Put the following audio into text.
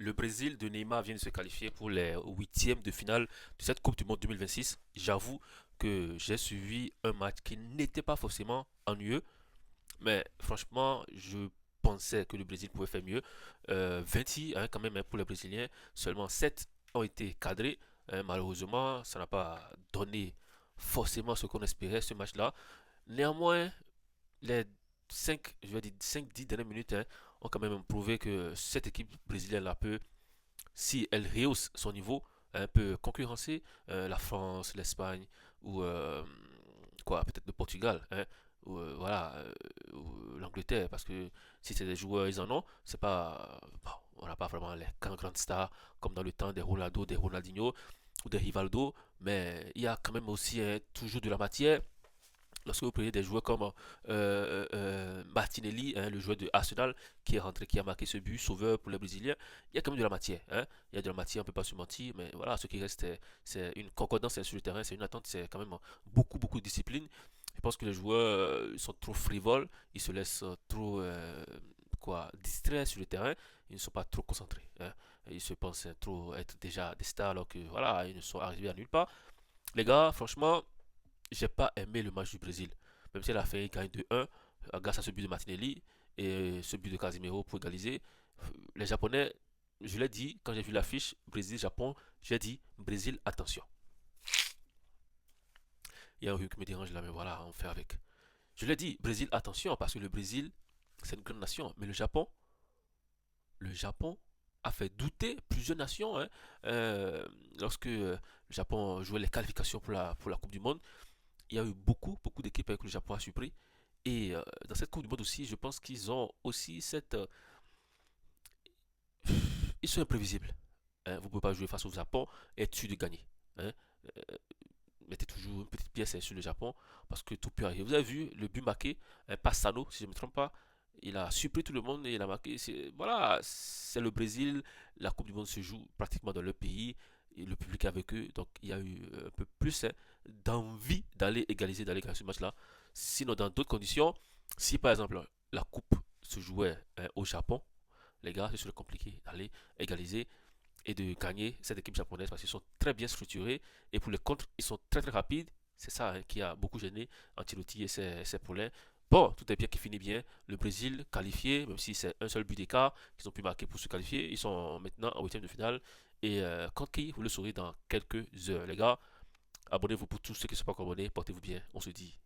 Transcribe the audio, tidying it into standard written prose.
Le Brésil de Neymar vient de se qualifier pour les huitièmes de finale de cette Coupe du Monde 2026. J'avoue que j'ai suivi un match qui n'était pas forcément ennuyeux, mais franchement, je pensais que le Brésil pouvait faire mieux. 20 hein, quand même hein, pour les Brésiliens, seulement 7 ont été cadrés. Malheureusement, ça n'a pas donné forcément ce qu'on espérait ce match-là. Néanmoins, les 5 je vais dire 5-10 dernières minutes ont quand même prouvé que cette équipe brésilienne-là peut, si elle rehausse son niveau, un peu concurrencer la France, l'Espagne ou quoi, peut-être le Portugal, hein, ou voilà, ou l'Angleterre, parce que si c'est des joueurs, ils en ont, c'est pas, bon, on n'a pas vraiment les grandes stars comme dans le temps des Ronaldo, des Ronaldinho ou des Rivaldo, mais il y a quand même aussi toujours de la matière lorsque vous prenez des joueurs comme Martinelli, hein, le joueur de Arsenal, qui est rentré, qui a marqué ce but, sauveur pour les Brésiliens, il y a quand même de la matière. Hein. Il y a de la matière, on ne peut pas se mentir, mais voilà, ce qui reste, c'est une concordance sur le terrain, c'est une attente, c'est quand même beaucoup de discipline. Je pense que les joueurs sont trop frivoles, ils se laissent trop distraire sur le terrain, ils ne sont pas trop concentrés. Hein. Ils se pensent trop être déjà des stars alors que voilà, ils ne sont arrivés à nulle part. Les gars, franchement, j'ai pas aimé le match du Brésil. Même si elle a fait gagne de 1 grâce à ce but de Martinelli et ce but de Casimiro pour égaliser. Les Japonais, je l'ai dit quand j'ai vu l'affiche Brésil-Japon, j'ai dit Brésil, attention. Il y a un rue qui me dérange là, mais voilà, on fait avec. Je l'ai dit, Brésil, attention, parce que le Brésil, c'est une grande nation. Mais le Japon a fait douter plusieurs nations. Hein. Lorsque le Japon jouait les qualifications pour la Coupe du Monde, il y a eu beaucoup d'équipes que le Japon a surpris. Et dans cette Coupe du Monde aussi, je pense qu'ils ont aussi cette. Ils sont imprévisibles. Hein. Vous ne pouvez pas jouer face au Japon et être sûr de gagner. Hein. Euh, Mettez toujours une petite pièce sur le Japon parce que tout peut arriver. Vous avez vu le but marqué par Sano, si je ne me trompe pas. Il a surpris tout le monde et il a marqué. Voilà, c'est le Brésil. La Coupe du Monde se joue pratiquement dans le pays et le public est avec eux. Donc il y a eu un peu plus d'envie d'aller égaliser, d'aller gagner ce match-là. Sinon, dans d'autres conditions, si par exemple la Coupe se jouait au Japon, les gars, ce serait compliqué d'aller égaliser et de gagner cette équipe japonaise parce qu'ils sont très bien structurés et pour les contres, ils sont très rapides. C'est ça hein, qui a beaucoup gêné Ancelotti et ses poulains. Bon, tout est bien qui finit bien. Le Brésil qualifié, même si c'est un seul but d'écart qu'ils ont pu marquer pour se qualifier, ils sont maintenant en huitième de finale. Et qui vous le saurez dans quelques heures. Les gars, abonnez-vous pour tous ceux qui ne sont pas abonnés. Portez-vous bien. On se dit